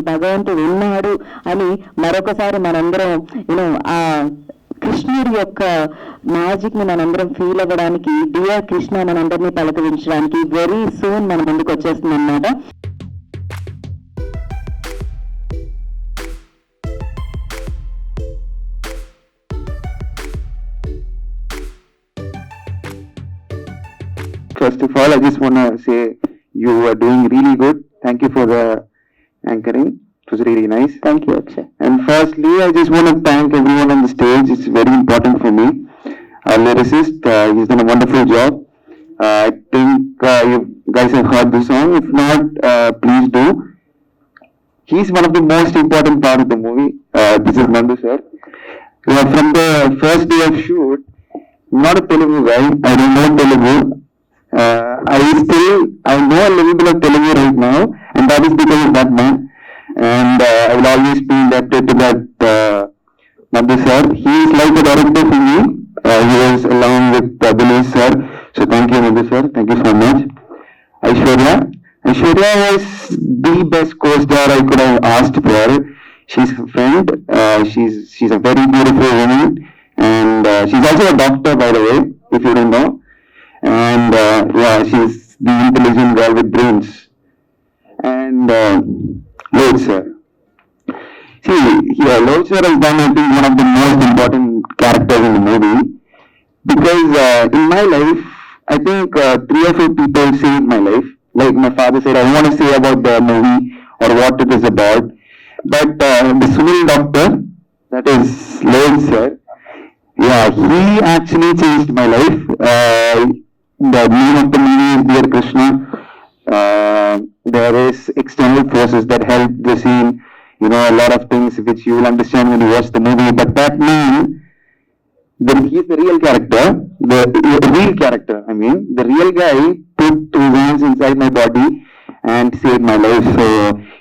భగవంతుడు ఉన్నాడు అని మరొకసారి మనందరం ఆ కృష్ణుడి యొక్క మ్యాజిక్ ని మనందరం ఫీల్ అవ్వడానికి డియర్ కృష్ణ మనందరినీ పలకరించడానికి వెరీ సూన్ మన ముందుకు వచ్చేస్తుంది అన్నమాట. First of all, I just want to say you are doing really good. Thank you for the anchoring. It was really nice. Thank you, Akshay. And firstly, I just want to thank everyone on the stage. It's very important for me. Our lyricist, he's done a wonderful job. I think you guys have heard the song. If not, please do. He's one of the most important part of the movie. This is Nandu sir. From the first day of shoot, I'm not a Telugu guy. I don't know Telugu. I know a little bit of Telugu right now, and that is because of that man. And I will always be indebted to that Nandu sir. He is like a director for me. He was along with Dinesh sir. So thank you, Nandu sir. Thank you so much. Aishwarya was the best co-star I could have asked for. She's a friend. She's a very beautiful woman, and she's also a doctor, by the way, if you don't know. And she's the intelligent girl with brains. And Lord sir. See, Lord sir has done, I think, one of the most important characters in the movie. Because in my life, I think 3 or 4 people saved my life. Like my father said, I don't want to say about the movie or what it is about. But the Sunil doctor, that is Lord sir, he actually changed my life. The name of the movie is Dear Krishna. There is external forces that help the scene, a lot of things which you will understand when you watch the movie. But that man, he's the real character, the real guy put 2 hands inside my body and saved my life. So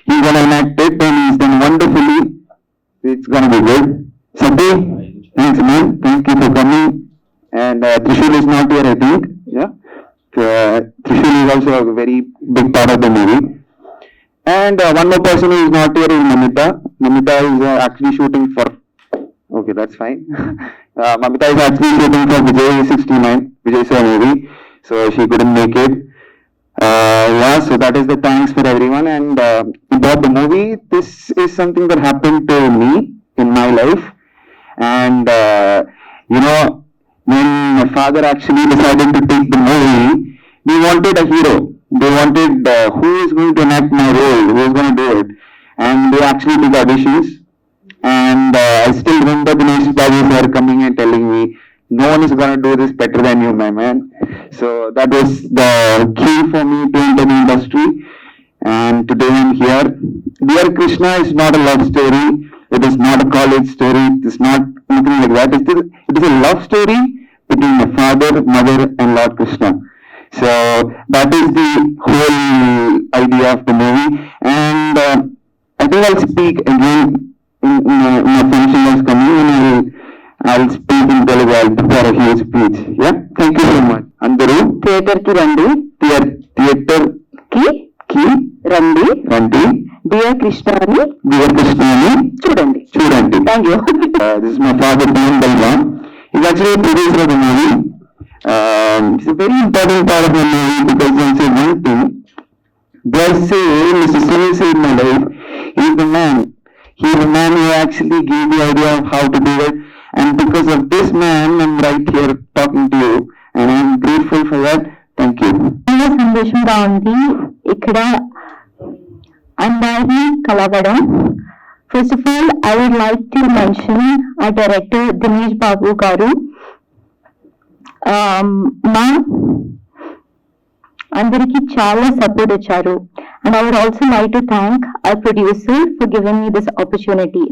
he's gonna enact it and he's done wonderfully. It's gonna be good. Sabhi, thanks man, thank you for coming. And Trishul is not here, I think. Trishul is also a very big part of the movie. And one more person who is not here is Mamita. Mamita is actually shooting for... Okay, that's fine. Mamita is actually shooting for Vijay 69, Vijay sir movie. So she couldn't make it. So that is the thanks for everyone. And about the movie, this is something that happened to me in my life. And when my father actually decided to take the movie, we wanted a hero. They wanted who is going to enact my role, who is going to do it. And they actually did auditions. And I still remember Dinesh sir coming and telling me, no one is going to do this better than you, my man. So that was the key for me to enter the industry. And today I'm here. Dear Krishna is not a love story. It is not a college story. It is not anything like that. It is a love story between my father, mother, and Lord Krishna. So that is the whole idea of the movie. And I think I'll speak again in my function is coming, and I'll speak in Telugu. I'll prepare a huge speech. Yeah, thank you so much. Andaru theater ki randi, theater ki randi. Dear Krishna ni chudandi. Thank you. This is my father, Dean Balram. He's actually a producer of the movie. It's a very important part of the movie because I'll say one thing. They'll say, Mr. Sunil saved my life. He's the man. He's the man who actually gave the idea of how to do it. And because of this man, I'm right here talking to you. And I'm grateful for that. Thank you. సంతోషంగా ఉంది ఇక్కడ అందరినీ కలవడం. First of all, I would like to mention our director Dinesh Babu garu. అందరికి చాలా support ఇచ్చారు. And I would also like to thank our producer for giving me this opportunity.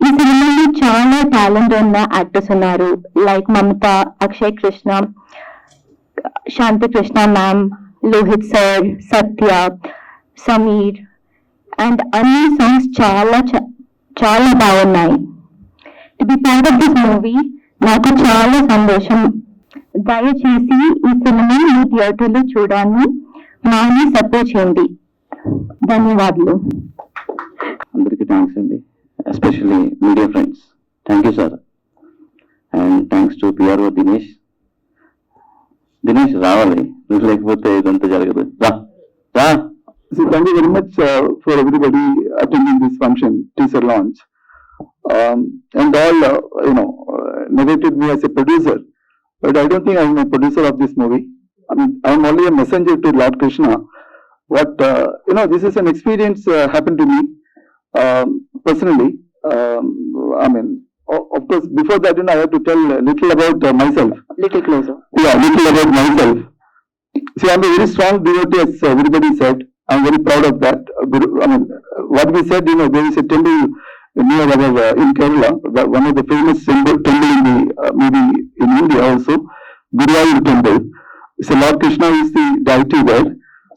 ఈ సినిమాలో చాలా టాలెంట్ ఉన్న యాక్టర్స్ ఉన్నారు. Like Mamata, Akshay Krishna, Shanti Krishna ma'am, Lohit sir, Satya, Sameer. And అన్ని songs చాలా బాగున్నాయి. To be part of this movie నాకు చాలా సంతోషం. దయచేసి ఈ సినిమా మీ థియేటర్లో చూడాలని మాని సపోర్ట్ చేయండి. ధన్యవాదాలు. especially media friends. Thank you, sir. And thanks to PRO Dinesh. Dinesh, రావాలి నువ్వు లేకపోతే ఇదంతా జరగదు. రా రా. So thank you very much for everybody attending this function, teaser launch. And all, narrated me as a producer. But I don't think I'm a producer of this movie. I mean, I'm only a messenger to Lord Krishna. But, this is an experience happened to me personally. I mean, of course, before that, I have to tell a little about myself. Little closer. Yeah, little about myself. See, I'm a very strong devotee, as everybody said. I'm very proud of that. I mean, what we said, there is a temple near in Kerala, one of the famous temple in the maybe in India also, Guruvayur temple. So Lord Krishna is the deity there.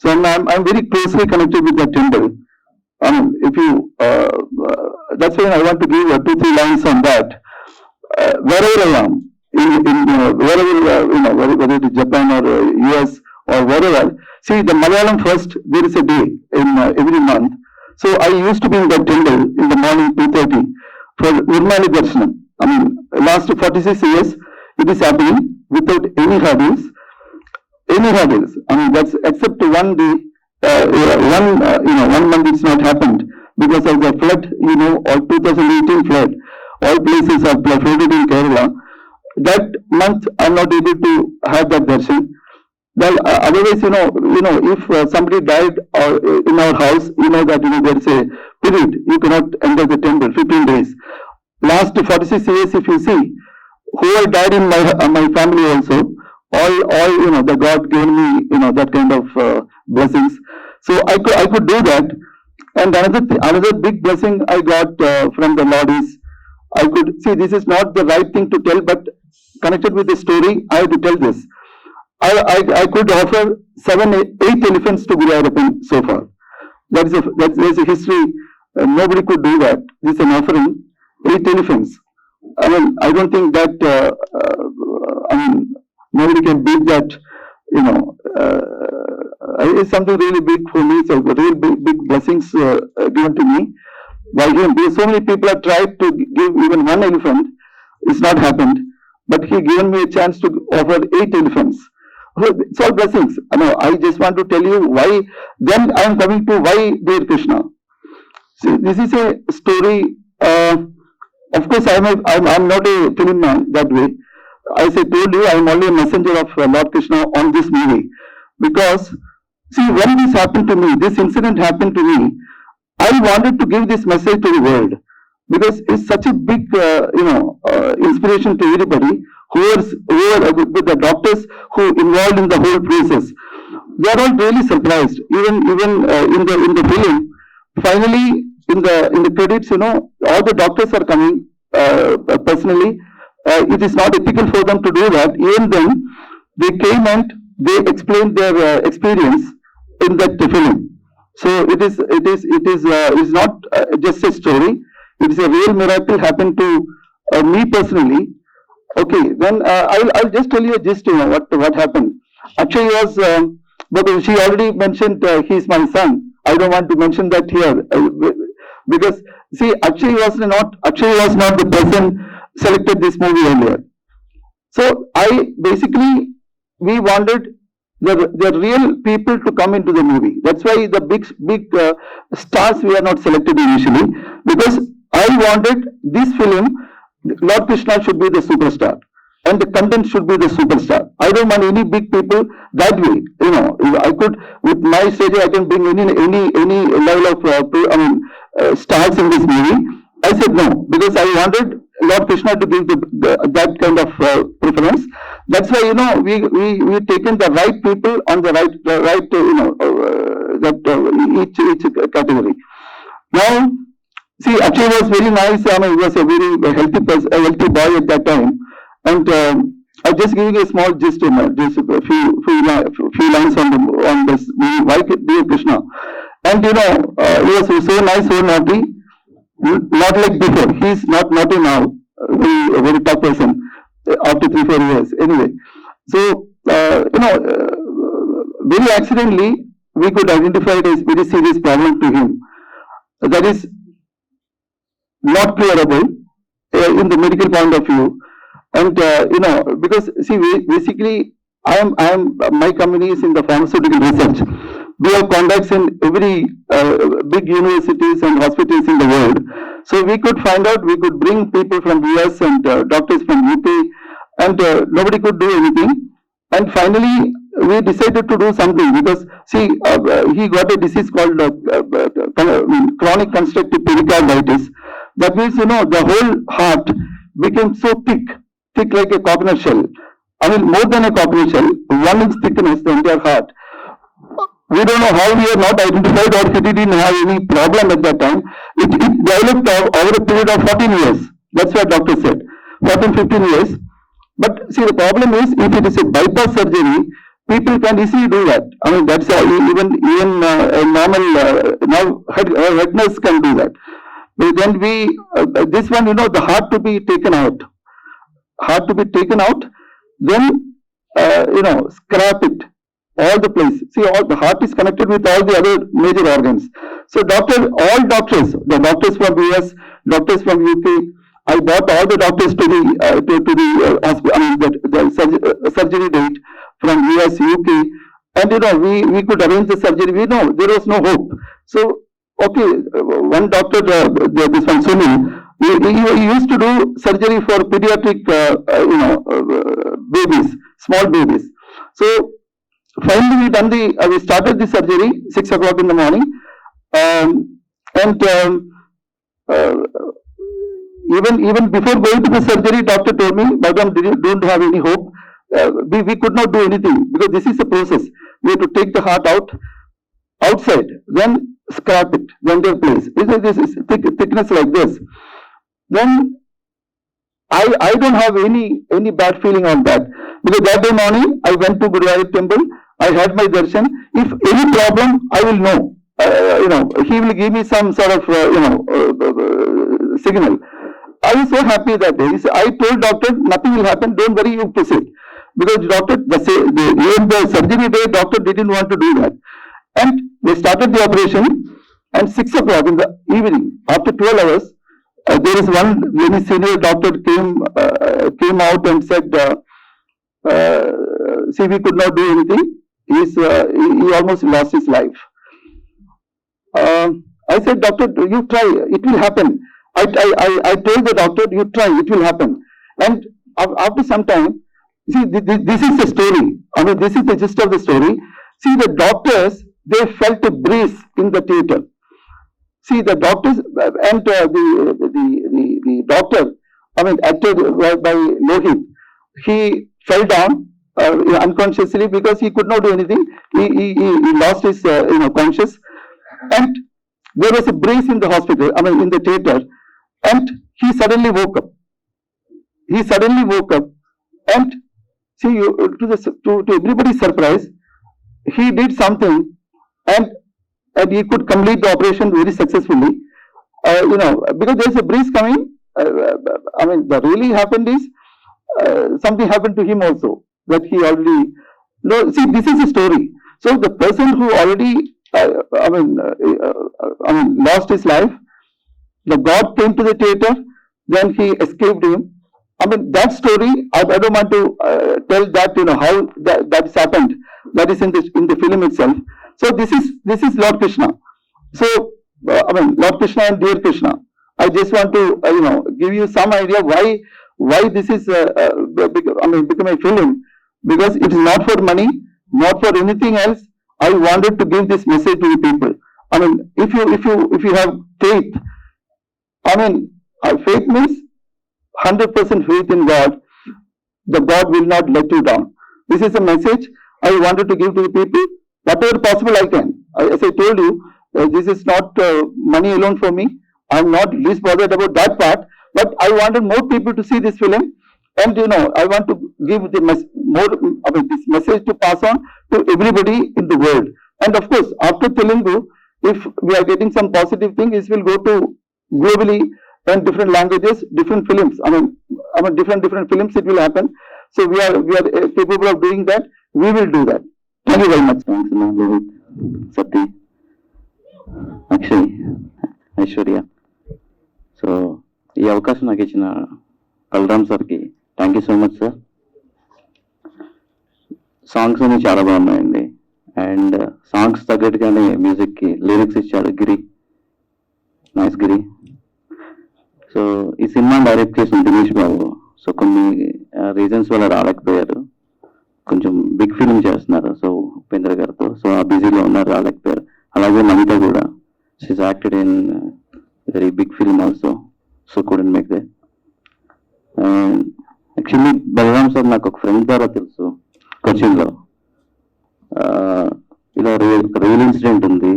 So I'm very closely connected with that temple. I mean, if you, that's why I want to give 2-3 lines on that. Wherever I am, wherever, whether it is Japan or US or wherever, see the Malayalam first, there is a day in every month. So I used to be in that temple in the morning 2:30 for Nirmali Darshanam. I mean, last 46 years, it is happening without any hurdles. Any hurdles. I mean, that's except one day, one month it's not happened because of the flood, or 2018 flood. All places are flooded in Kerala. That month I'm not able to have that darshan. Well, otherwise, if somebody died in our house, that there is a period you cannot enter the temple 15 days. Last 46 years, if you see, who have died in my family also, all the God gave me that kind of blessings. So I could do that. And another big blessing I got from the Lord is I could see this is not the right thing to tell, but connected with the story, I have to tell this. I could offer 8 elephants to Guruvayurappan so far. There's a history. Nobody could do that. This is an offering. 8 elephants. I mean, I don't think that. Nobody can beat that. It's something really big for me. So real big blessings given to me by him. Because so many people have tried to give even 1 elephant. It's not happened. But he given me a chance to offer 8 elephants. It's all blessings. I just want to tell you why. Then I am coming to why dear Krishna. See, this is a story. Of course, I'm not a film man that way. As I told you, I am only a messenger of Lord Krishna on this movie. Because, see, when this happened to me, this incident happened to me, I wanted to give this message to the world. Because it's such a big, inspiration to everybody who are with the doctors who involved in the whole process. They are all really surprised. Even in the film, finally in the credits, all the doctors are coming personally. It is not ethical for them to do that. Even then, they came and they explained their experience in that film. So it is not just a story. It is a real miracle happened to me personally. Okay, then I'll just tell you a gist. What happened. Actually, was but she already mentioned he's my son. I don't want to mention that here because see, Akshay was not the person selected this movie earlier. So we wanted the real people to come into the movie. That's why the big stars we are not selected initially, because I wanted this film, Lord Krishna should be the superstar and the content should be the superstar. I don't want any big people that way. I could, with my stage, I can bring any level of stars in this movie. I said no, because I wanted Lord Krishna to give that kind of preference. That's why we taken the right people on the right each category. Now, see, Akshay was very nice. He was a very healthy healthy boy at that time. And I just giving a small gist, just a few lines on this movie, why dear Krishna. And he was so nice, so naughty. Not like before. He's not naughty now. A very tough person after 3-4 years. Anyway, so very accidentally we could identify it as very serious problem to him. That is not clearable in the medical point of view. And because see, basically, my company is in the pharmaceutical research. We have contacts in every big universities and hospitals in the world. So we could find out, we could bring people from US and doctors from UK, and nobody could do anything. And finally, we decided to do something because see, he got a disease called chronic constructive pericarditis. That means the whole heart became so thick like a coconut shell. I mean, more than a coconut shell, 1 inch thickness, the entire heart. We don't know how we have not identified, or he didn't have any problem at that time. It developed over a period of 14 years. That's what doctor said. 14, 15 years. But see, the problem is, if it is a bypass surgery, people can easily do that. I mean, that's even a normal now head nurse can do that. But then this one, the heart to be taken out. Heart to be taken out, then scrap it. All the place. See, all the heart is connected with all the other major organs. So all doctors, the doctors from US, doctors from UK, I brought all the doctors to the hospital. I mean, the surgery date from US, UK, and we could arrange the surgery. We know there was no hope. So okay, one doctor, this one Sunil, he used to do surgery for pediatric, babies, small babies. So finally, we started the surgery 6 o'clock in the morning, even before going to the surgery, doctor told me, "Madam, don't have any hope." We could not do anything because this is a process. We have to take the heart out outside, then scrap it, then their place. This is thickness like this. Then I don't have any bad feeling on that, because that day morning I went to Gurudwara temple. I had my darshan. If any problem, I will know. He will give me some sort of signal. I was so happy that day. I told doctor, nothing will happen. Don't worry, you proceed. Because doctor, even the surgery day, doctor didn't want to do that. And they started the operation. And 6 o'clock in the evening, after 12 hours, there is one very senior doctor came out and said, "See, we could not do anything. He almost lost his life." I said, "Doctor, you try. It will happen." I told the doctor, "You try. It will happen." And after some time, see, this is the story. I mean, this is the gist of the story. See, the doctors, they felt a breeze in the theater. See, the doctors and the doctor, I mean, acted by Lohit, he fell down unconsciously because he could not do anything. He lost his conscious, and there was a breeze in the hospital. I mean, in the theater, and he suddenly woke up. He suddenly woke up, and see, to everybody's surprise, he did something, and he could complete the operation very successfully. Because there is a breeze coming. I mean, what really happened is something happened to him also, that he already. No, see, this is a story. So the person who already, lost his life, the God came to the theater, then he escaped him. I mean, that story, I don't want to tell that, how that's happened. That is in the film itself. So this is Lord Krishna. So, Lord Krishna and dear Krishna. I just want to, give you some idea why this is, become a film. Because it is not for money, not for anything else. I wanted to give this message to the people. I mean, if you have faith, faith means 100% faith in God. The God will not let you down. This is a message I wanted to give to the people. Whatever possible I can. As I told you, this is not money alone for me. I am not least bothered about that part. But I wanted more people to see this film. And I want to give this message to pass on to everybody in the world. And of course, after Telugu, if we are getting some positive thing, it will go to globally and different languages, different films. Different films it will happen. So we are capable of doing that. We will do that. Thank you very much. Thanks, Lohit, Sati, Akshay, Aishwarya. So ఈ అవకాశం నాకు ఇచ్చిన బలరామ్ సార్కి thank you so much sir. Songs అన్ని చాలా బాగున్నాయండి. And songs తగ్గట్టుగానే మ్యూజిక్కి లిరిక్స్ ఇచ్చాడు గిరి, నైస్ గిరి. సో ఈ సినిమా డైరెక్ట్ చేసిన దినేష్ బాబు సో కొన్ని రీజన్స్ వల్ల రాలేకపోయారు, కొంచెం బిగ్ ఫిల్మ్ చేస్తున్నారు సో ఉపేంద్ర గారితో, సో ఆ బిజీలో ఉన్నారు, రాలేకపోయారు. అలాగే మమిత కూడా, she's acted in very big film also, so couldn't make they. And actually Balaram sir నాకు ఒక ఫ్రెండ్ ద్వారా తెలుసు కొచ్చిన్లో. ఇలా రియల్ ఇన్సిడెంట్ ఉంది,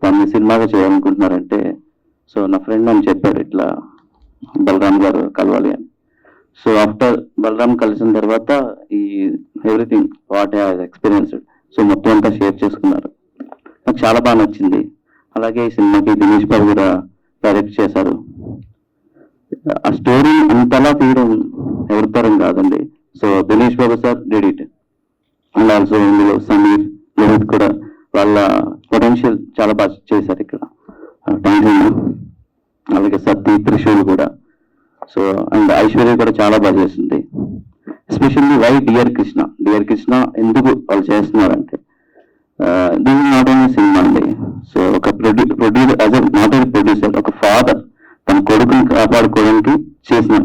దాన్ని సినిమాగా చేయాలనుకుంటున్నారంటే సో నా ఫ్రెండ్ అని చెప్పారు ఇట్లా బలరామ్ గారు కలవాలి అని. సో ఆఫ్టర్ బలరామ్ కలిసిన తర్వాత ఈ everything what I experienced so మొత్తం అంతా షేర్ చేసుకున్నారు, నాకు చాలా బాగా నచ్చింది. అలాగే ఈ సినిమాకి దినేష్ బాబు కూడా డైరెక్ట్ చేశారు. ఆ స్టోరీ అంతలా తీయడం ఎవరి తరం కాదండి. So Dinesh Babu sir did it. And also ఇందులో సమీర్, లోహిత్ కూడా వాళ్ళ పొటెన్షియల్ చాలా బాగా చేశారు ఇక్కడ. Thank you. అలాగే సత్తి, త్రిశూల్ కూడా. సో అండ్ ఐశ్వర్య కూడా చాలా బాగా చేసింది. Especially why dear Krishna, dear Krishna ఎందుకు వాళ్ళు చేస్తున్నారంటే దీని నాట్ ఓన్లీ సినిమా అండి. సో ఒక producer as not only producer, ఒక ఫాదర్ తన కొడుకుని కాపాడుకోవడానికి చేసిన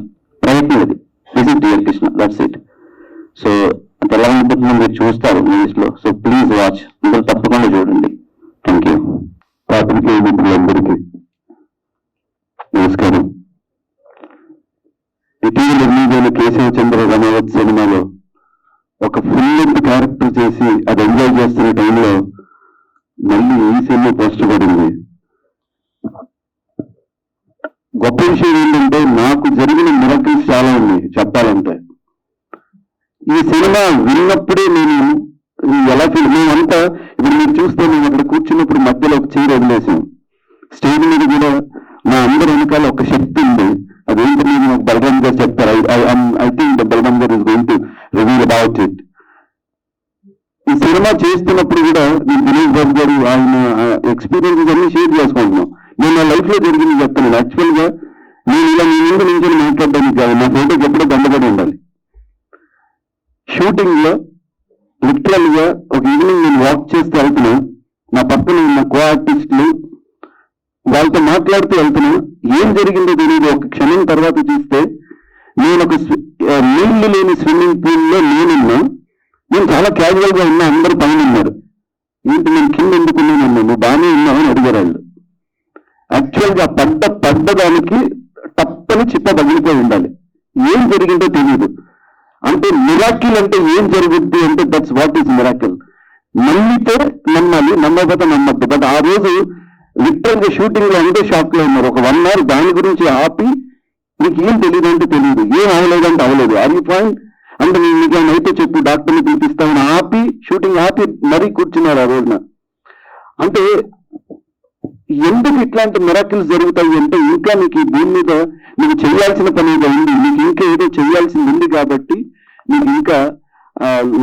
ప్రయత్నం ఇది. This is dear Krishna, that's it. So అంత ఎలా ఉంటుందో మీరు చూస్తారు మూవీస్ లో. సో ప్లీజ్ వాచ్, అందరూ తప్పకుండా చూడండి. Thank you. పాత్రికేయ మిత్రులందరికీ నమస్కారం. ఇటీవల రిలీజ్ అయిన కేశవ చంద్ర రమావత్ సినిమాలో ఒక ఫుల్ లెంత్ క్యారెక్టర్ చేసి అది ఎంజాయ్ చేస్తున్న టైంలో మళ్ళీ ఈ సినిమా పోస్ట్ పడింది. గొప్ప విషయం ఏంటంటే నాకు జరిగిన మిరకిల్స్ చాలా ఉన్నాయి చెప్పాలంటే. ఈ సినిమా విన్నప్పుడే నేను ఎలా ఫీల్, మేమంతా ఇప్పుడు మీరు చూస్తే మేము అక్కడ కూర్చున్నప్పుడు మధ్యలో ఒక చైర్ వదిలేసాం. స్టేజ్ మీద కూడా మా అందరి వెనకాల ఒక శక్తి ఉంది. అదేంటి మీరు నాకు బలరామ్ గారు చెప్తారు. ఐ థింక్ బలరామ్ గారు is going to reveal about it. ఈ సినిమా చేస్తున్నప్పుడు కూడా నేను దినేష్ బాబు గారు ఆయన ఎక్స్పీరియన్సెస్ అన్ని షేర్ చేసుకుంటున్నాం. నేను నా లైఫ్ లో జరిగింది చెప్తున్నాను. యాక్చువల్ గా నేను ఇలా మీ ముందు నుంచి మాట్లాడడానికి కాదు, నా ఫోటోకి ఎప్పుడో దండపడి ఉండాలి. షూటింగ్ లో లిటరల్ గా ఒక ఈవినింగ్ నేను వాక్ చేస్తూ వెళ్తున్నా, నా పక్కన ఉన్న కో ఆర్టిస్టులు వాళ్ళతో మాట్లాడుతూ వెళ్తున్నా. ఏం జరిగిందో తెలియదు. ఒక క్షణం తర్వాత చూస్తే నేను ఒక నీళ్లు లేని స్విమ్మింగ్ పూల్ లో నేనున్నా. నేను చాలా క్యాజువల్ గా ఉన్నా, అందరూ పైన ఉన్నారు. ఏంటి నేను కింద ఎందుకున్నాను, నువ్వు బాగానే ఉన్నావని అడిగారు వాళ్ళు. యాక్చువల్ గా పడ్డదానికి తప్పని చిప్ప పగిలిపోయి ఉండాలి. ఏం జరిగిందో తెలియదు. అంటే మిరాకిల్ అంటే ఏం జరుగుద్ది అంటే దట్స్ వాట్ ఈస్ మిరాకిల్. నమ్మితే నమ్మాలి, నమ్మకపోతే నమ్మద్దు. బట్ ఆ రోజు లిటరల్ గా షూటింగ్ లో అంటే షాక్ లో ఉన్నారు. ఒక 1 hour దాని గురించి ఆపి నీకు ఏం తెలియదు అంటే తెలియదు, ఏం అవలేదంటే అవలేదు, అది పాయింట్ అంటే నేను మీకు అయితే చెప్పు డాక్టర్ని పిలిపిస్తామని ఆపి షూటింగ్ ఆపి మరీ కూర్చున్నారు ఆ రోజున. అంటే ఎందుకు ఇట్లాంటి మిరాకిల్స్ జరుగుతాయి అంటే ఇంకా నీకు ఈ భూమి మీద నీకు చేయాల్సిన పని ఏదో ఉంది, నీకు ఇంకా ఏదో చేయాల్సింది ఉంది కాబట్టి నీకు ఇంకా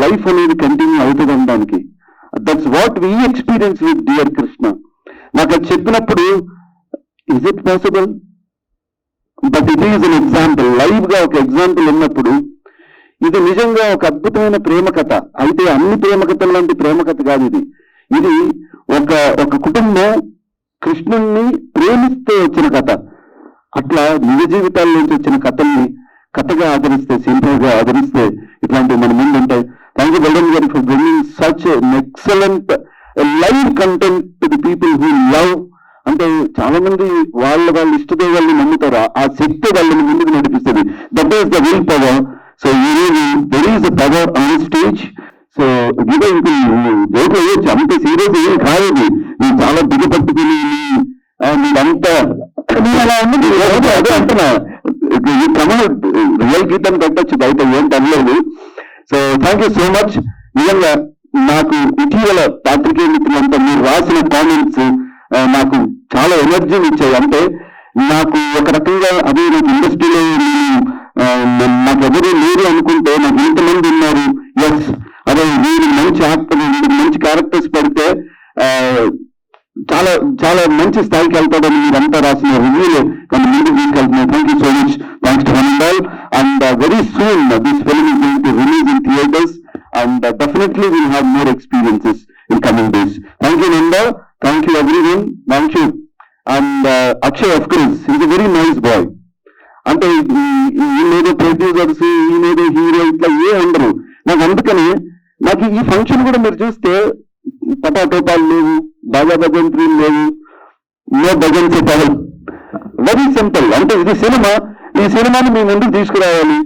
లైఫ్ అనేది కంటిన్యూ అవుతుంది అనడానికి. That's what we experience with dear Krishna. నాకు అది చెప్పినప్పుడు is it possible, but it is an example. Live గా ఒక ఎగ్జాంపుల్ ఉన్నప్పుడు ఇది నిజంగా ఒక అద్భుతమైన ప్రేమ కథ. అయితే అన్ని ప్రేమ కథల లాంటి ప్రేమ కథ కాదు ఇది. ఇది ఒక కుటుంబం కృష్ణుణ్ణి ప్రేమిస్తూ వచ్చిన కథ. అట్లా నిజ జీవితాల నుంచి వచ్చిన కథల్ని కథగా ఆదరిస్తే, సింపుల్గా ఆదరిస్తే ఇట్లాంటివి మన ముందు ఉంటాయి. థ్యాంక్ యూ బలరామ్ గారు for bringing such excellent live content to the people who love. అంటే చాలా మంది వాళ్ళ ఇష్టదేవాళ్ళని నమ్ముతారు, ఆ శక్తి వాళ్ళని ముందుకు నడిపిస్తుంది. That is the will power. So there is the power on stage. So ఇదే జోకులు వేయచ్చు, అంత సీరియస్ ఏం కాదు. నేను చాలా దిగపట్టుకుని మీరంతా అలా ఉంది. అదే అంటున్నా, ఈ క్రమం రియల్ గీతం కట్టచ్చు, బయట ఏం పర్లేదు. So thank you so much. నిజంగా నాకు ఇటీవల పాత్రికేయ మిత్రులంతా మీరు రాసిన కామెంట్స్ నాకు చాలా ఎనర్జీని ఇచ్చాయి. అంటే నాకు ఒక రకంగా అదే నాకు ఇండస్ట్రీలో నాకు ఎవరు లేరు అనుకుంటే నాకు ఇంతమంది ఉన్నారు. ఎస్, అదే వీరు మంచి యాక్టర్, మంచి క్యారెక్టర్స్ పెడితే చాలా చాలా మంచి స్థాయికి వెళ్తాడని మీరంతా రాసిన రివ్యూలో నన్ను ముందుకు తీసుకెళ్తున్నాను. Thank you so much. Thanks to one and very soon this film is going to release in theatres and definitely will have more experiences in coming days. Thank you, Nanda. Thank you, everyone. Thank you. And Akshay, of course, he's a very nice boy. అంటే ఈయనేదో producers, ఈయనేదో hero, ఇట్లా ఏ ఉండరు. నాకు అందుకని నాకు ఈ function కూడా మీరు చూస్తే పటాటోపాలు లేవు, బాజా భజంత్రీలు లేవు, నో భజన్ చెప్పాలి. Very simple. అంటే ఇది సినిమా, ఈ సినిమాని మీ ముందుకు తీసుకురావాలి.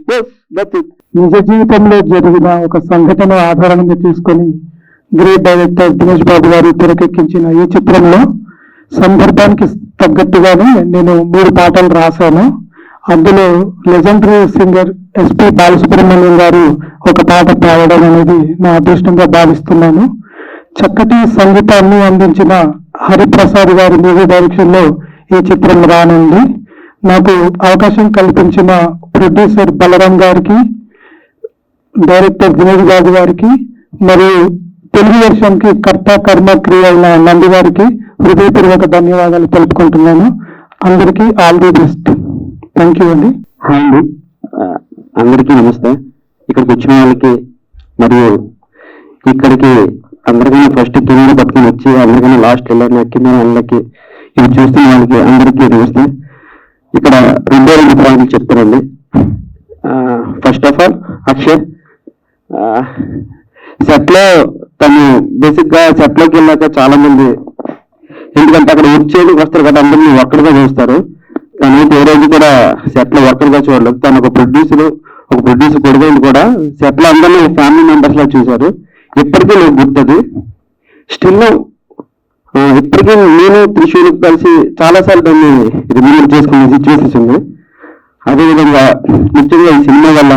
నిజ జీవితంలో జరిగిన ఒక సంఘటన ఆధారంగా తీసుకొని గ్రేట్ డైరెక్టర్ దినేష్ బాబు గారు తెరకెక్కించిన ఈ చిత్రంలో సందర్భానికి తగ్గట్టుగానే నేను 3 పాటలు రాశాను. అందులో లెజెండరీ సింగర్ ఎస్పి బాలసుబ్రహ్మణ్యం గారు ఒక పాట పాడడం అనేది నా అదృష్టంగా భావిస్తున్నాను. చక్కటి సంగీతాన్ని అందించిన హరిప్రసాద్ గారి మ్యూజిక్ డైరెక్షన్ లో ఈ చిత్రం రానుంది. నాకు అవకాశం కల్పించిన ప్రొడ్యూసర్ బలరాం గారికి, డైరెక్టర్ దినేష్ బాబు గారికి, మరియు తెలుగు వెర్షన్ కి కర్త కర్మ క్రియ అయిన నంది గారికి హృదయపూర్వక ధన్యవాదాలు తెలుపుకుంటున్నాను. అందరికీ all the best. Thank you అండి. హాయ్ అండి, అందరికీ నమస్తే. ఇక్కడికి వచ్చిన వాళ్ళకి మరియు ఇక్కడికి అందరికన్నా ఫస్ట్ కెమెరా పట్టుకుని వచ్చి అందరికన్నా లాస్ట్ వెళ్ళిన కెమెరా వాళ్ళకి ఇది చూస్తున్న వాళ్ళకి అందరికీ నమస్తే. ఇక్కడ 2 పాయింట్లు చెప్తానండి. First of all Akshay set లో తను బేసిక్ గా సెట్ లోకి వెళ్ళాక చాలా మంది, ఎందుకంటే అక్కడ వచ్చేది వస్తారు కదా, అందరినీ ఒక్కడిగా చూస్తారు. తను ఏ రోజు కూడా సెట్ లో ఒక్కడిగా చూడలేదు. తను ఒక ప్రొడ్యూసర్ కొడుకుని కూడా సెట్ లో అందరినీ ఫ్యామిలీ మెంబర్స్ లా చూశారు. ఇప్పటికీ నాకు గుర్తుంది. స్టిల్ ఇప్పటికీ నేను త్రిశూల్ కలిసి చాలా సార్లు దాన్ని రిమూవ్ చేసుకునే సిచ్యువేషన్స్ ఉంది. అదేవిధంగా ముఖ్యంగా ఈ సినిమా వల్ల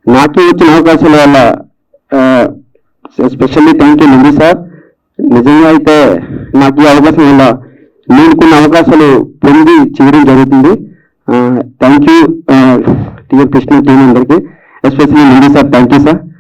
నాకే వచ్చిన అవకాశాల వల్ల specially thank you Nandi sir. నిజంగా అయితే నాకు ఈ అవకాశం వల్ల నేను కొన్ని అవకాశాలు పొంది చేయడం జరుగుతుంది. Thank you TR Krishna team అందరికీ, especially Nandi sir. Thank you sir.